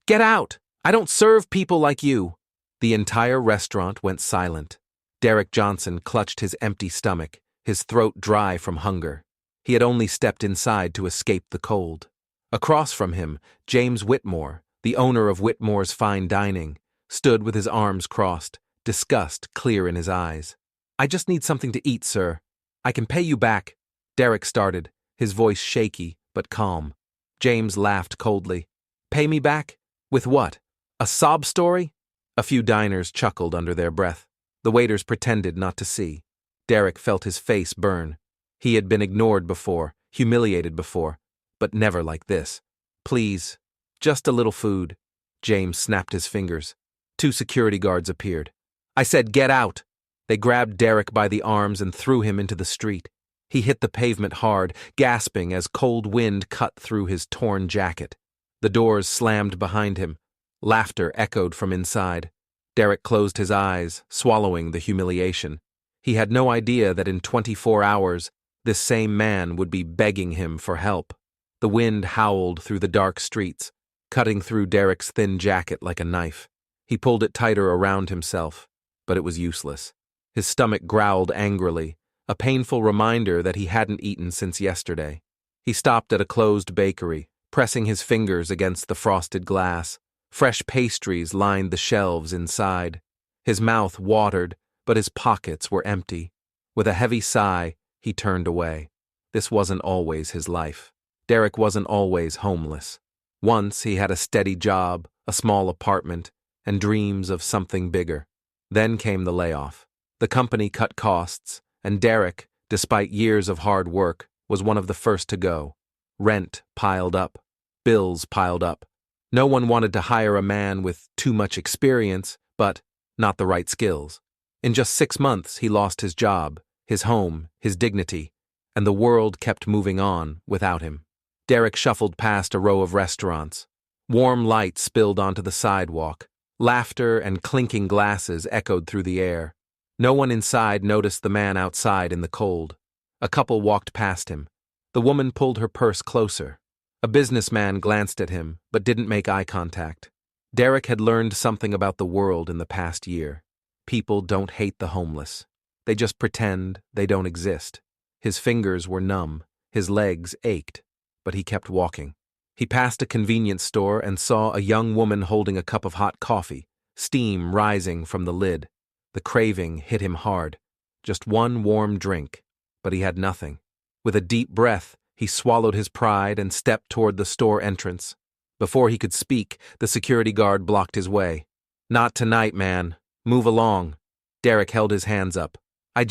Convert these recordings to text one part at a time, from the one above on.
Get out! I don't serve people like you! The entire restaurant went silent. Derrick Johnson clutched his empty stomach, his throat dry from hunger. He had only stepped inside to escape the cold. Across from him, James Whitmore, the owner of Whitmore's fine dining, stood with his arms crossed, disgust clear in his eyes. I just need something to eat, sir. I can pay you back. Derrick started, his voice shaky but calm. James laughed coldly. Pay me back? With what? A sob story? A few diners chuckled under their breath. The waiters pretended not to see. Derrick felt his face burn. He had been ignored before, humiliated before, but never like this. Please, just a little food. James snapped his fingers. 2 security guards appeared. I said, get out! They grabbed Derrick by the arms and threw him into the street. He hit the pavement hard, gasping as cold wind cut through his torn jacket. The doors slammed behind him. Laughter echoed from inside. Derrick closed his eyes, swallowing the humiliation. He had no idea that in 24 hours, this same man would be begging him for help. The wind howled through the dark streets, cutting through Derrick's thin jacket like a knife. He pulled it tighter around himself, but it was useless. His stomach growled angrily, a painful reminder that he hadn't eaten since yesterday. He stopped at a closed bakery, pressing his fingers against the frosted glass. Fresh pastries lined the shelves inside. His mouth watered, but his pockets were empty. With a heavy sigh, he turned away. This wasn't always his life. Derrick wasn't always homeless. Once he had a steady job, a small apartment, and dreams of something bigger. Then came the layoff. The company cut costs, and Derrick, despite years of hard work, was one of the first to go. Rent piled up. Bills piled up. No one wanted to hire a man with too much experience, but not the right skills. In just 6 months, he lost his job, his home, his dignity, and the world kept moving on without him. Derrick shuffled past a row of restaurants. Warm light spilled onto the sidewalk. Laughter and clinking glasses echoed through the air. No one inside noticed the man outside in the cold. A couple walked past him. The woman pulled her purse closer. A businessman glanced at him, but didn't make eye contact. Derrick had learned something about the world in the past year. People don't hate the homeless. They just pretend they don't exist. His fingers were numb, his legs ached, but he kept walking. He passed a convenience store and saw a young woman holding a cup of hot coffee, steam rising from the lid. The craving hit him hard. Just one warm drink, but he had nothing. With a deep breath, he swallowed his pride and stepped toward the store entrance. Before he could speak, the security guard blocked his way. Not tonight, man. Move along. Derrick held his hands up. I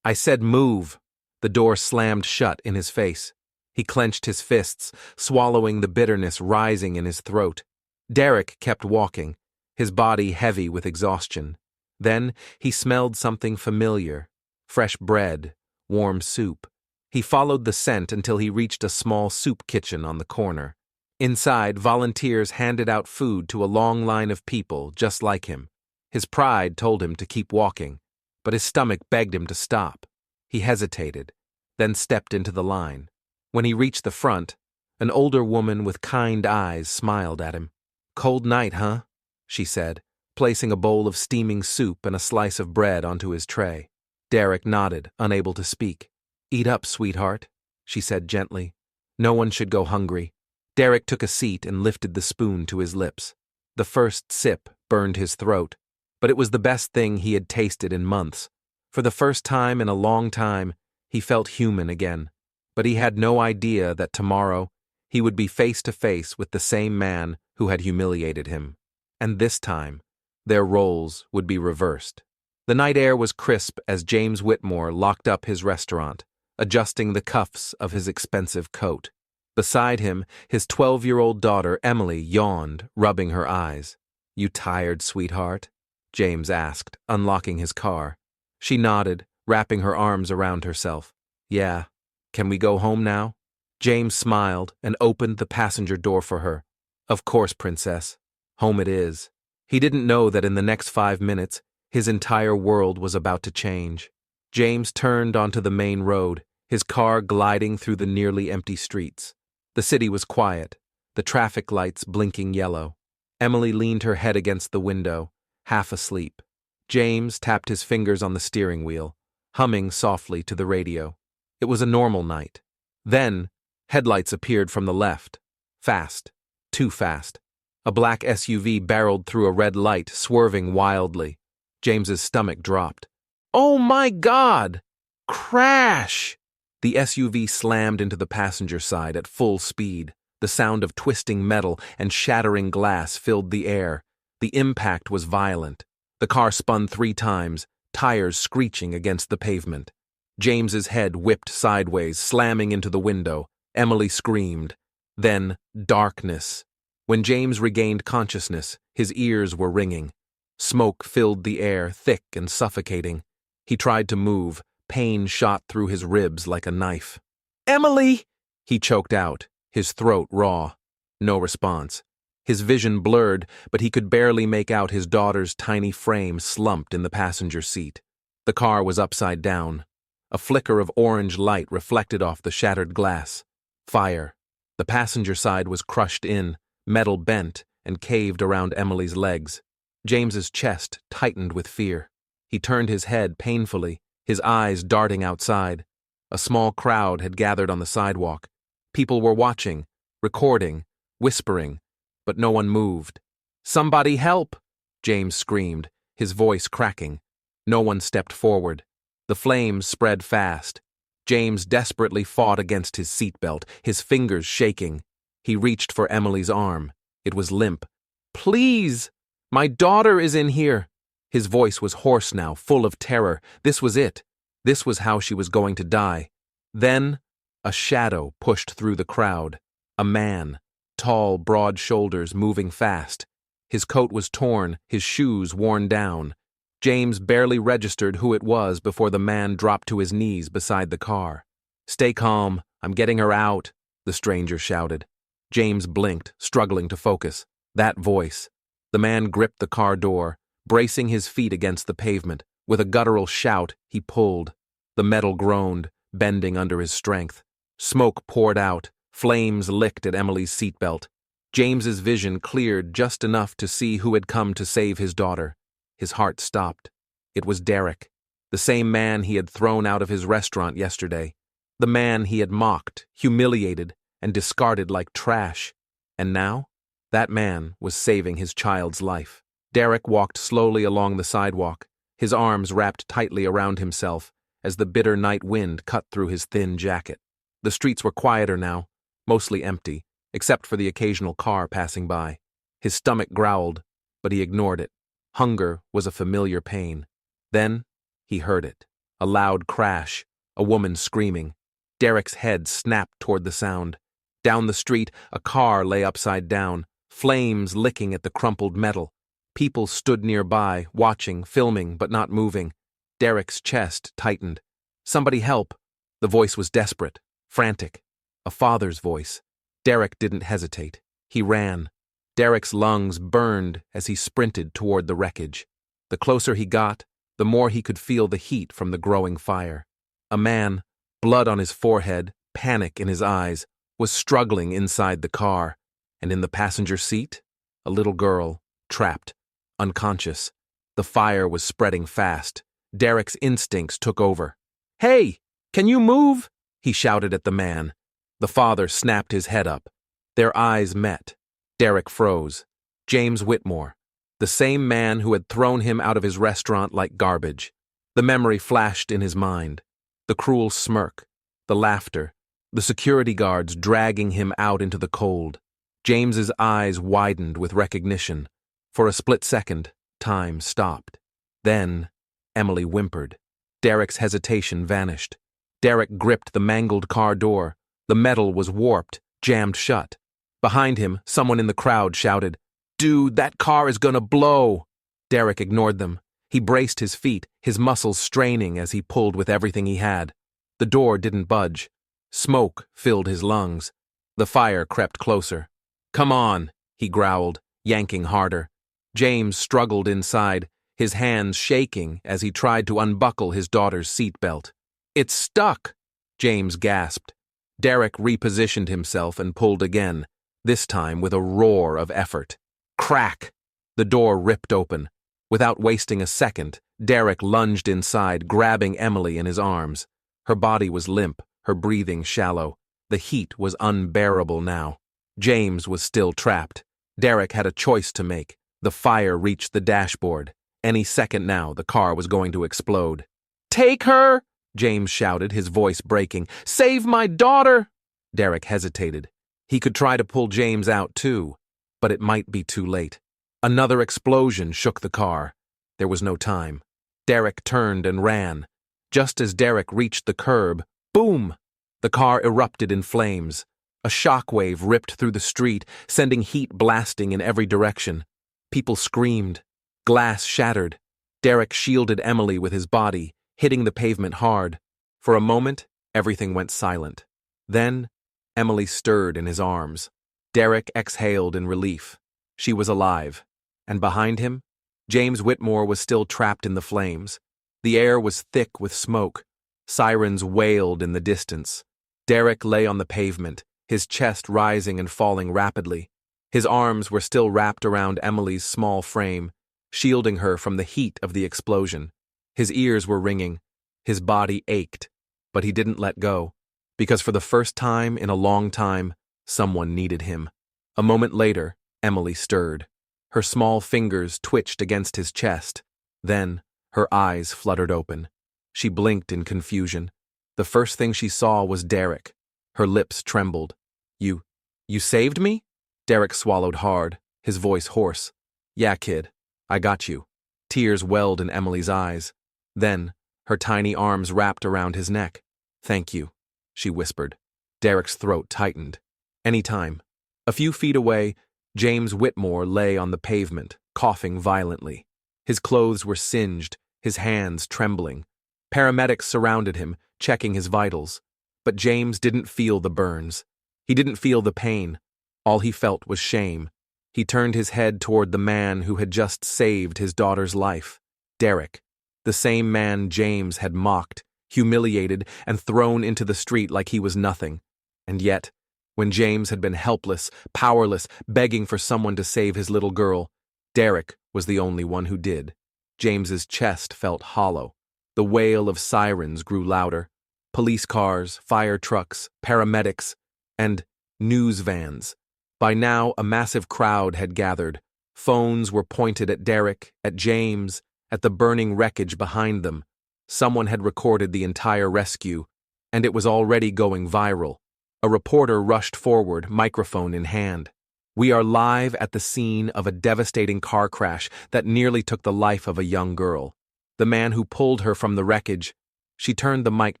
said move. The door slammed shut in his face. He clenched his fists, swallowing the bitterness rising in his throat. Derrick kept walking, his body heavy with exhaustion. Then he smelled something familiar. Fresh bread, warm soup. He followed the scent until he reached a small soup kitchen on the corner. Inside, volunteers handed out food to a long line of people just like him. His pride told him to keep walking, but his stomach begged him to stop. He hesitated, then stepped into the line. When he reached the front, an older woman with kind eyes smiled at him. "Cold night, huh?" she said, placing a bowl of steaming soup and a slice of bread onto his tray. Derrick nodded, unable to speak. "Eat up, sweetheart," she said gently. "No one should go hungry." Derrick took a seat and lifted the spoon to his lips. The first sip burned his throat, but it was the best thing he had tasted in months. For the first time in a long time, he felt human again. But he had no idea that tomorrow he would be face to face with the same man who had humiliated him. And this time, their roles would be reversed. The night air was crisp as James Whitmore locked up his restaurant, adjusting the cuffs of his expensive coat. Beside him, his 12-year-old daughter, Emily, yawned, rubbing her eyes. "You tired, sweetheart?" James asked, unlocking his car. She nodded, wrapping her arms around herself. "Yeah. Can we go home now?" James smiled and opened the passenger door for her. "Of course, princess. Home it is." He didn't know that in the next 5 minutes, his entire world was about to change. James turned onto the main road, his car gliding through the nearly empty streets. The city was quiet, the traffic lights blinking yellow. Emily leaned her head against the window, half asleep. James tapped his fingers on the steering wheel, humming softly to the radio. It was a normal night. Then, headlights appeared from the left. Fast. Too fast. A black SUV barreled through a red light, swerving wildly. James's stomach dropped. "Oh my God! Crash!" The SUV slammed into the passenger side at full speed. The sound of twisting metal and shattering glass filled the air. The impact was violent. The car spun 3 times, tires screeching against the pavement. James's head whipped sideways, slamming into the window. Emily screamed. Then, darkness. When James regained consciousness, his ears were ringing. Smoke filled the air, thick and suffocating. He tried to move. Pain shot through his ribs like a knife. "Emily!" he choked out, his throat raw. No response. His vision blurred, but he could barely make out his daughter's tiny frame slumped in the passenger seat. The car was upside down. A flicker of orange light reflected off the shattered glass. Fire. The passenger side was crushed in, metal bent and caved around Emily's legs. James's chest tightened with fear. He turned his head painfully, his eyes darting outside. A small crowd had gathered on the sidewalk. People were watching, recording, whispering, but no one moved. "Somebody help!" James screamed, his voice cracking. No one stepped forward. The flames spread fast. James desperately fought against his seatbelt, his fingers shaking. He reached for Emily's arm. It was limp. "Please! My daughter is in here!" His voice was hoarse now, full of terror. This was it. This was how she was going to die. Then, a shadow pushed through the crowd. A man, tall, broad shoulders, moving fast. His coat was torn, his shoes worn down. James barely registered who it was before the man dropped to his knees beside the car. "Stay calm, I'm getting her out," the stranger shouted. James blinked, struggling to focus. That voice. The man gripped the car door, bracing his feet against the pavement. With a guttural shout, he pulled. The metal groaned, bending under his strength. Smoke poured out. Flames licked at Emily's seatbelt. James's vision cleared just enough to see who had come to save his daughter. His heart stopped. It was Derrick, the same man he had thrown out of his restaurant yesterday. The man he had mocked, humiliated, and discarded like trash. And now, that man was saving his child's life. Derrick walked slowly along the sidewalk, his arms wrapped tightly around himself as the bitter night wind cut through his thin jacket. The streets were quieter now, mostly empty, except for the occasional car passing by. His stomach growled, but he ignored it. Hunger was a familiar pain. Then, he heard it. A loud crash, a woman screaming. Derrick's head snapped toward the sound. Down the street, a car lay upside down, flames licking at the crumpled metal. People stood nearby, watching, filming, but not moving. Derrick's chest tightened. "Somebody help!" The voice was desperate, frantic. A father's voice. Derrick didn't hesitate. He ran. Derrick's lungs burned as he sprinted toward the wreckage. The closer he got, the more he could feel the heat from the growing fire. A man, blood on his forehead, panic in his eyes, was struggling inside the car, and in the passenger seat, a little girl, trapped, unconscious. The fire was spreading fast. Derrick's instincts took over. "Hey, can you move?" he shouted at the man. The father snapped his head up. Their eyes met. Derrick froze. James Whitmore, the same man who had thrown him out of his restaurant like garbage. The memory flashed in his mind. The cruel smirk, the laughter, the security guards dragging him out into the cold. James's eyes widened with recognition. For a split second, time stopped. Then, Emily whimpered. Derrick's hesitation vanished. Derrick gripped the mangled car door. The metal was warped, jammed shut. Behind him, someone in the crowd shouted, "Dude, that car is gonna blow!" Derrick ignored them. He braced his feet, his muscles straining as he pulled with everything he had. The door didn't budge. Smoke filled his lungs. The fire crept closer. "Come on," he growled, yanking harder. James struggled inside, his hands shaking as he tried to unbuckle his daughter's seatbelt. "It's stuck," James gasped. Derrick repositioned himself and pulled again, this time with a roar of effort. Crack! The door ripped open. Without wasting a second, Derrick lunged inside, grabbing Emily in his arms. Her body was limp, her breathing shallow. The heat was unbearable now. James was still trapped. Derrick had a choice to make. The fire reached the dashboard. Any second now, the car was going to explode. "Take her!" James shouted, his voice breaking. "Save my daughter!" Derrick hesitated. He could try to pull James out too, but it might be too late. Another explosion shook the car. There was no time. Derrick turned and ran. Just as Derrick reached the curb, boom! The car erupted in flames. A shockwave ripped through the street, sending heat blasting in every direction. People screamed. Glass shattered. Derrick shielded Emily with his body, hitting the pavement hard. For a moment, everything went silent. Then, Emily stirred in his arms. Derrick exhaled in relief. She was alive. And behind him, James Whitmore was still trapped in the flames. The air was thick with smoke. Sirens wailed in the distance. Derrick lay on the pavement, his chest rising and falling rapidly. His arms were still wrapped around Emily's small frame, shielding her from the heat of the explosion. His ears were ringing. His body ached. But he didn't let go, because for the first time in a long time, someone needed him. A moment later, Emily stirred. Her small fingers twitched against his chest. Then, her eyes fluttered open. She blinked in confusion. The first thing she saw was Derrick. Her lips trembled. You saved me?" Derrick swallowed hard, his voice hoarse. "Yeah, kid. I got you." Tears welled in Emily's eyes. Then, her tiny arms wrapped around his neck. "Thank you," she whispered. Derrick's throat tightened. Anytime. A few feet away, James Whitmore lay on the pavement, coughing violently. His clothes were singed, his hands trembling. Paramedics surrounded him, checking his vitals. But James didn't feel the burns. He didn't feel the pain. All he felt was shame. He turned his head toward the man who had just saved his daughter's life. Derrick. The same man James had mocked, humiliated, and thrown into the street like he was nothing. And yet, when James had been helpless, powerless, begging for someone to save his little girl, Derrick was the only one who did. James's chest felt hollow. The wail of sirens grew louder. Police cars, fire trucks, paramedics, and news vans. By now, a massive crowd had gathered. Phones were pointed at Derrick, at James, at the burning wreckage behind them. Someone had recorded the entire rescue, and it was already going viral. A reporter rushed forward, microphone in hand. "We are live at the scene of a devastating car crash that nearly took the life of a young girl. The man who pulled her from the wreckage." She turned the mic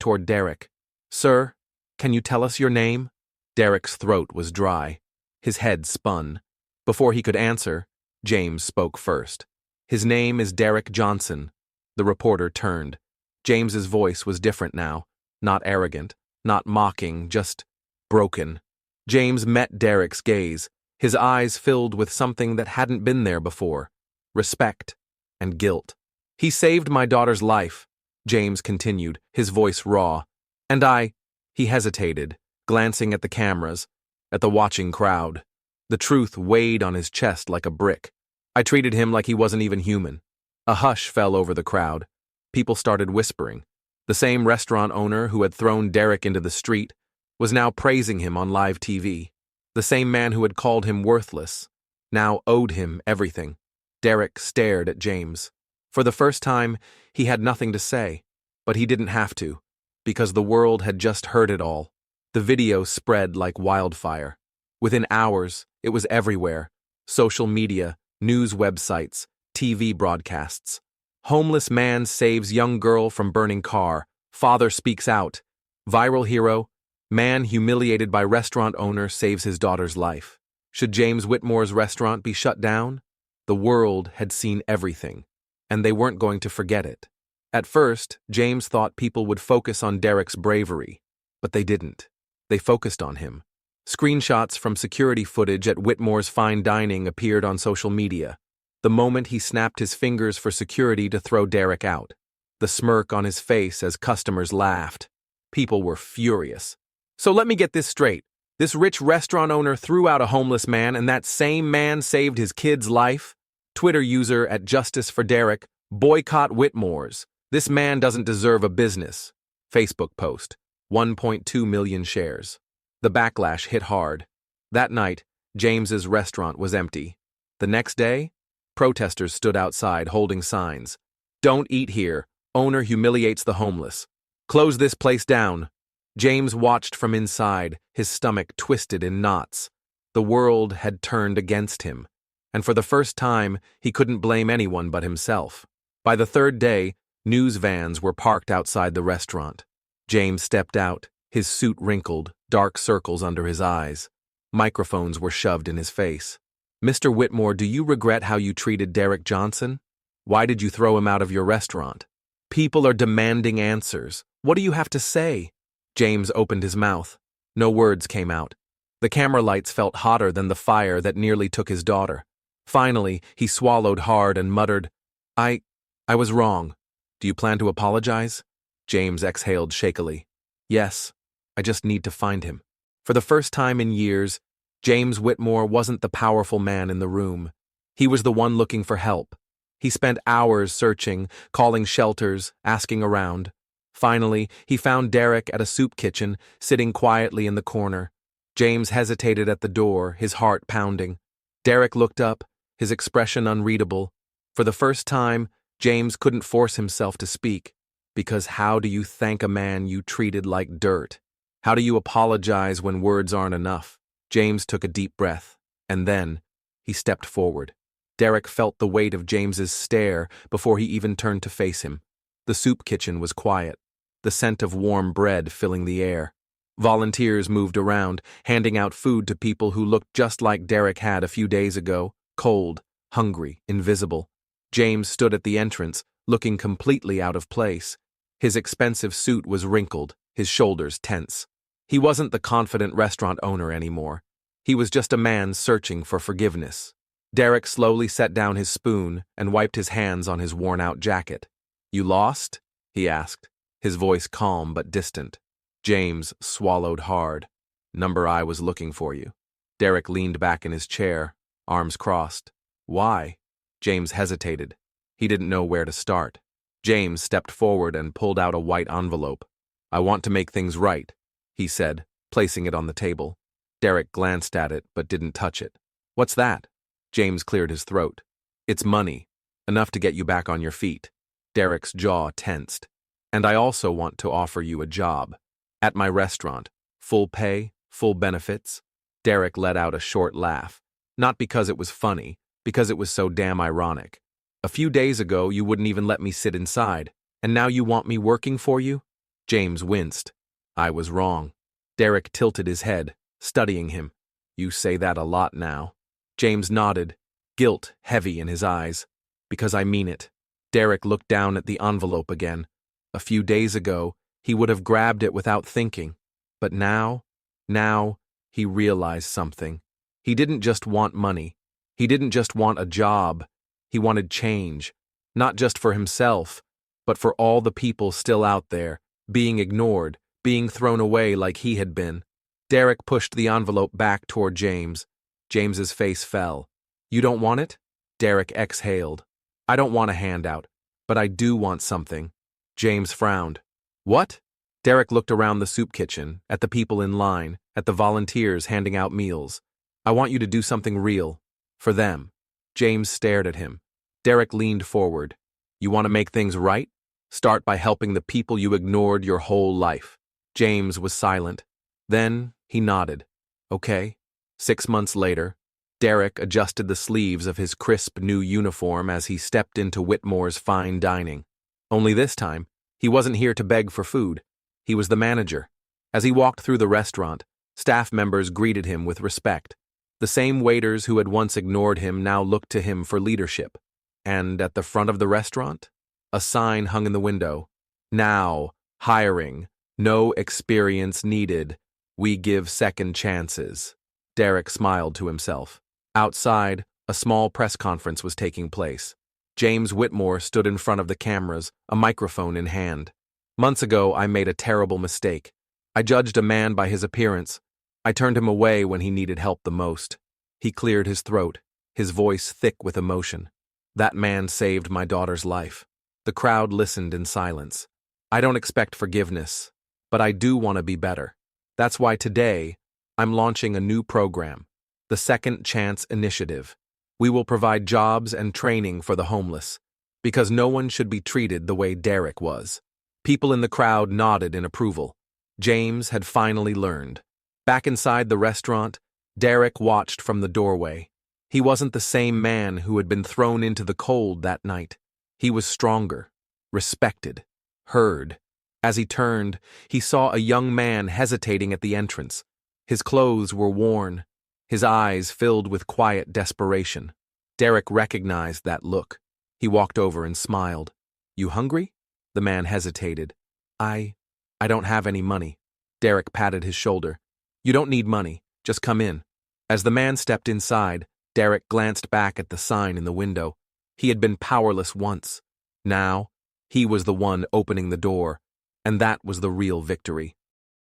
toward Derrick. "Sir, can you tell us your name?" Derrick's throat was dry. His head spun. Before he could answer, James spoke first. "His name is Derrick Johnson." The reporter turned. James's voice was different now, not arrogant, not mocking, just broken. James met Derrick's gaze, his eyes filled with something that hadn't been there before: respect and guilt. "He saved my daughter's life," James continued, his voice raw. "And He hesitated, glancing at the cameras, at the watching crowd. The truth weighed on his chest like a brick. "I treated him like he wasn't even human." A hush fell over the crowd. People started whispering. The same restaurant owner who had thrown Derrick into the street was now praising him on live TV. The same man who had called him worthless now owed him everything. Derrick stared at James. For the first time, he had nothing to say, but he didn't have to, because the world had just heard it all. The video spread like wildfire. Within hours, it was everywhere: social media, news websites, TV broadcasts. Homeless man saves young girl from burning car. Father speaks out. Viral hero: man humiliated by restaurant owner saves his daughter's life. Should James Whitmore's restaurant be shut down? The world had seen everything, and they weren't going to forget it. At first, James thought people would focus on Derrick's bravery, but they didn't. They focused on him. Screenshots from security footage at Whitmore's fine dining appeared on social media. The moment he snapped his fingers for security to throw Derrick out. The smirk on his face as customers laughed. People were furious. "So let me get this straight. This rich restaurant owner threw out a homeless man, and that same man saved his kid's life? Twitter user at Justice for Derrick, boycott Whitmore's. This man doesn't deserve a business. Facebook post, 1.2 million shares. The backlash hit hard. That night, James's restaurant was empty. The next day, protesters stood outside holding signs. Don't eat here. Owner humiliates the homeless. Close this place down. James watched from inside, his stomach twisted in knots. The world had turned against him, and for the first time, he couldn't blame anyone but himself. By the third day, news vans were parked outside the restaurant. James stepped out, his suit wrinkled, dark circles under his eyes. Microphones were shoved in his face. Mr. Whitmore, do you regret how you treated Derrick Johnson? Why did you throw him out of your restaurant? People are demanding answers. What do you have to say? James opened his mouth. No words came out. The camera lights felt hotter than the fire that nearly took his daughter. Finally, he swallowed hard and muttered, I was wrong. Do you plan to apologize? James exhaled shakily. Yes, I just need to find him. For the first time in years, James Whitmore wasn't the powerful man in the room. He was the one looking for help. He spent hours searching, calling shelters, asking around. Finally, he found Derrick at a soup kitchen, sitting quietly in the corner. James hesitated at the door, his heart pounding. Derrick looked up, his expression unreadable. For the first time, James couldn't force himself to speak, because how do you thank a man you treated like dirt? How do you apologize when words aren't enough? James took a deep breath, and then he stepped forward. Derrick felt the weight of James's stare before he even turned to face him. The soup kitchen was quiet, the scent of warm bread filling the air. Volunteers moved around, handing out food to people who looked just like Derrick had a few days ago, cold, hungry, invisible. James stood at the entrance, looking completely out of place. His expensive suit was wrinkled, his shoulders tense. He wasn't the confident restaurant owner anymore. He was just a man searching for forgiveness. Derrick slowly set down his spoon and wiped his hands on his worn-out jacket. You lost? He asked, his voice calm but distant. James swallowed hard. Number I was looking for you. Derrick leaned back in his chair, arms crossed. Why? James hesitated. He didn't know where to start. James stepped forward and pulled out a white envelope. I want to make things right, he said, placing it on the table. Derrick glanced at it but didn't touch it. What's that? James cleared his throat. It's money, enough to get you back on your feet. Derrick's jaw tensed. And I also want to offer you a job. At my restaurant. Full pay, full benefits. Derrick let out a short laugh. Not because it was funny, because it was so damn ironic. A few days ago, you wouldn't even let me sit inside, and now you want me working for you? James winced. I was wrong. Derrick tilted his head, studying him. You say that a lot now. James nodded, guilt heavy in his eyes. Because I mean it. Derrick looked down at the envelope again. A few days ago, he would have grabbed it without thinking. But now, he realized something. He didn't just want money. He didn't just want a job. He wanted change. Not just for himself, but for all the people still out there, being ignored, being thrown away like he had been. Derrick pushed the envelope back toward James. James's face fell. You don't want it? Derrick exhaled. I don't want a handout, but I do want something. James frowned. What? Derrick looked around the soup kitchen, at the people in line, at the volunteers handing out meals. I want you to do something real. For them. James stared at him. Derrick leaned forward. You want to make things right? Start by helping the people you ignored your whole life. James was silent. Then he nodded. Okay. 6 months later, Derrick adjusted the sleeves of his crisp new uniform as he stepped into Whitmore's fine dining. Only this time, he wasn't here to beg for food. He was the manager. As he walked through the restaurant, staff members greeted him with respect. The same waiters who had once ignored him now looked to him for leadership. And at the front of the restaurant, a sign hung in the window. Now, hiring, no experience needed. We give second chances. Derrick smiled to himself. Outside, a small press conference was taking place. James Whitmore stood in front of the cameras, a microphone in hand. Months ago, I made a terrible mistake. I judged a man by his appearance. I turned him away when he needed help the most. He cleared his throat, his voice thick with emotion. That man saved my daughter's life. The crowd listened in silence. I don't expect forgiveness, but I do want to be better. That's why today, I'm launching a new program, the Second Chance Initiative. We will provide jobs and training for the homeless, because no one should be treated the way Derrick was. People in the crowd nodded in approval. James had finally learned. Back inside the restaurant, Derrick watched from the doorway. He wasn't the same man who had been thrown into the cold that night. He was stronger, respected, heard. As he turned, he saw a young man hesitating at the entrance. His clothes were worn, his eyes filled with quiet desperation. Derrick recognized that look. He walked over and smiled. "You hungry?" The man hesitated. I don't have any money." Derrick patted his shoulder. "You don't need money. Just come in." As the man stepped inside, Derrick glanced back at the sign in the window. He had been powerless once. Now, he was the one opening the door, and that was the real victory.